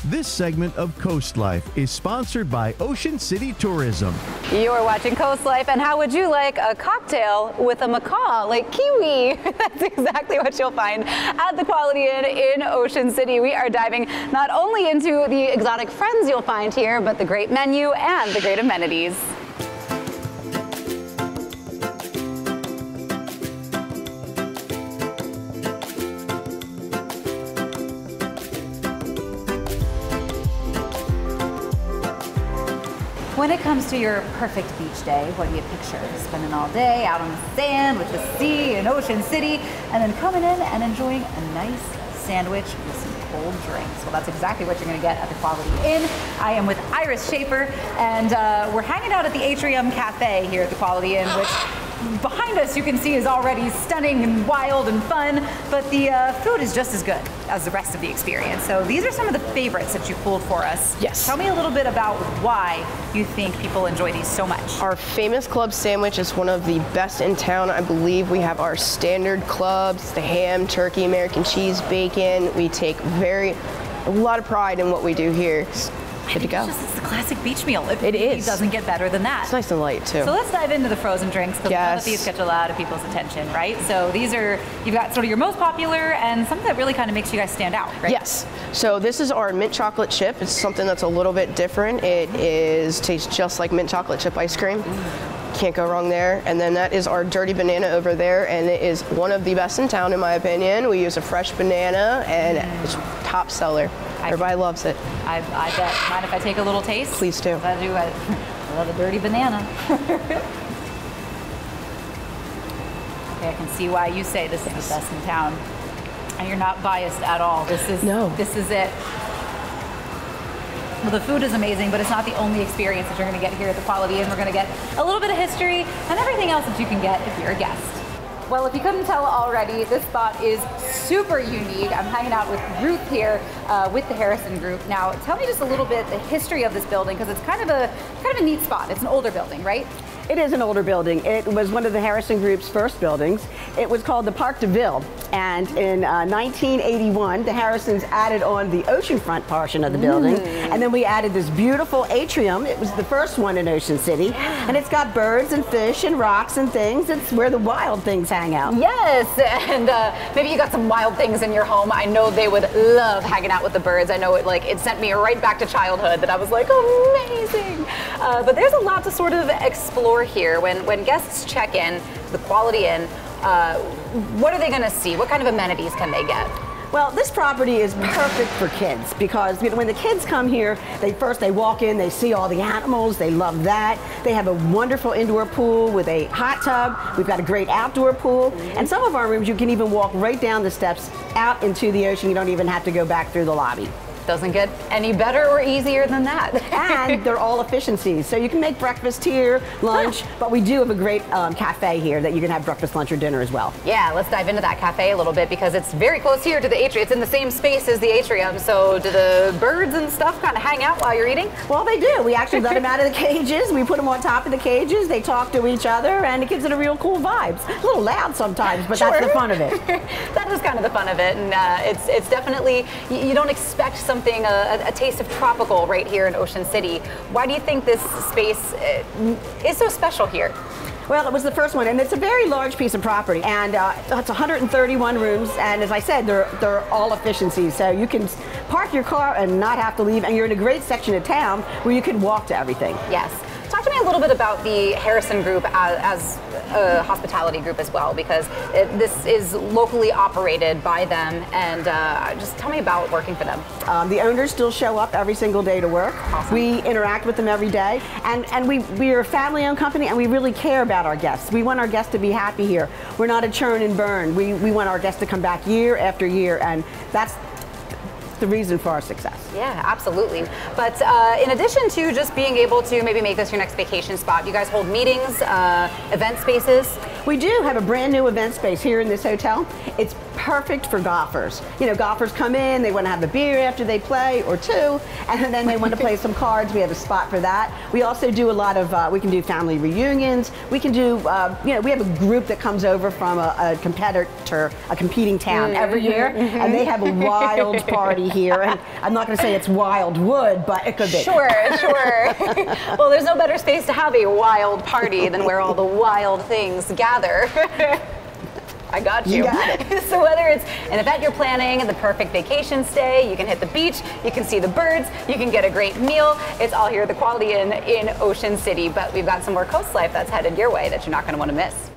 This segment of CoastLife is sponsored by Ocean City Tourism. You're watching CoastLife, and how would you like a cocktail with a macaw, like kiwi? That's exactly what you'll find at the Quality Inn in Ocean City. We are diving not only into the exotic friends you'll find here, but the great menu and the great amenities. When it comes to your perfect beach day, what do you picture? Spending all day out on the sand with the sea in Ocean City, and then coming in and enjoying a nice sandwich with some cold drinks. Well, that's exactly what you're going to get at the Quality Inn. I am with Iris Schaefer, and we're hanging out at the Atrium Cafe here at the Quality Inn, which behind us you can see is already stunning and wild and fun, but the food is just as good as the rest of the experience. So these are some of the favorites that you pulled for us. Yes. Tell me a little bit about why you think people enjoy these so much. Our famous club sandwich is one of the best in town. I believe we have our standard clubs, the ham, turkey, American cheese, bacon. We take a lot of pride in what we do here. Good to go. It's the classic beach meal. It is. It doesn't get better than that. It's nice and light too. So let's dive into the frozen drinks, because I know that these catch a lot of people's attention, right? So these are, you've got sort of your most popular and something that really kind of makes you guys stand out, right? Yes. So this is our mint chocolate chip. It's something that's a little bit different. It tastes just like mint chocolate chip ice cream. Can't go wrong there. And then that is our dirty banana over there, and it is one of the best in town in my opinion. We use a fresh banana, and it's top seller. Everybody loves it. I bet. Mind if I take a little taste? Please do. I do. I love a dirty banana. Okay, I can see why you say this is the best in town, and you're not biased at all. This is it. Well, the food is amazing, but it's not the only experience that you're going to get here at the Quality Inn. We're going to get a little bit of history and everything else that you can get if you're a guest. Well, if you couldn't tell already, this spot is super unique. I'm hanging out with Ruth here with the Harrison Group. Now, tell me just a little bit the history of this building, because it's kind of a neat spot. It's an older building, right? It is an older building. It was one of the Harrison Group's first buildings. It was called the Parc de Ville, and in 1981, the Harrisons added on the oceanfront portion of the building, and then we added this beautiful atrium. It was the first one in Ocean City, and it's got birds and fish and rocks and things. It's where the wild things hang out. Yes, and maybe you got some wild things in your home. I know they would love hanging out with the birds. I know it sent me right back to childhood, that I was like, amazing. But there's a lot to sort of explore here. When guests check in to the Quality Inn, what are they going to see? What kind of amenities can they get? Well, this property is perfect for kids, because when the kids come here, they walk in, they see all the animals, they love that. They have a wonderful indoor pool with a hot tub. We've got a great outdoor pool. And some of our rooms, you can even walk right down the steps out into the ocean. You don't even have to go back through the lobby. Doesn't get any better or easier than that. And they're all efficiencies. So you can make breakfast here, lunch, but we do have a great cafe here that you can have breakfast, lunch, or dinner as well. Yeah, let's dive into that cafe a little bit, because it's very close here to the atrium. It's in the same space as the atrium. So do the birds and stuff kind of hang out while you're eating? Well, they do. We actually let them out of the cages. We put them on top of the cages. They talk to each other, and it gives it a real cool vibe. A little loud sometimes, but that's the fun of it. That is kind of the fun of it, and it's definitely, you don't expect something, a taste of tropical right here in Ocean City. Why do you think this space is so special here? Well, it was the first one, and it's a very large piece of property, and it's 131 rooms, and as I said, they're all efficiencies, so you can park your car and not have to leave, and you're in a great section of town where you can walk to everything. Yes. Talk to me a little bit about the Harrison Group as a hospitality group as well, because this is locally operated by them, and just tell me about working for them. The owners still show up every single day to work. Awesome. We interact with them every day, and we are a family-owned company, and we really care about our guests. We want our guests to be happy here. We're not a churn and burn. We want our guests to come back year after year, and that's the reason for our success. Yeah, absolutely. But in addition to just being able to maybe make this your next vacation spot, you guys hold meetings, event spaces? We do have a brand new event space here in this hotel. It's perfect perfect for golfers. You know, golfers come in, they want to have a beer after they play, or two, and then they want to play some cards. We have a spot for that. We also do a lot of, we can do family reunions. We can do, you know, we have a group that comes over from a competitor, a competing town every year, and they have a wild party here. And I'm not going to say it's Wildwood, but it could be. Sure. Well, there's no better space to have a wild party than where all the wild things gather. I got you. You got it. So whether it's an event you're planning, the perfect vacation stay, you can hit the beach, you can see the birds, you can get a great meal. It's all here at the Quality Inn in Ocean City. But we've got some more Coast Life that's headed your way that you're not going to want to miss.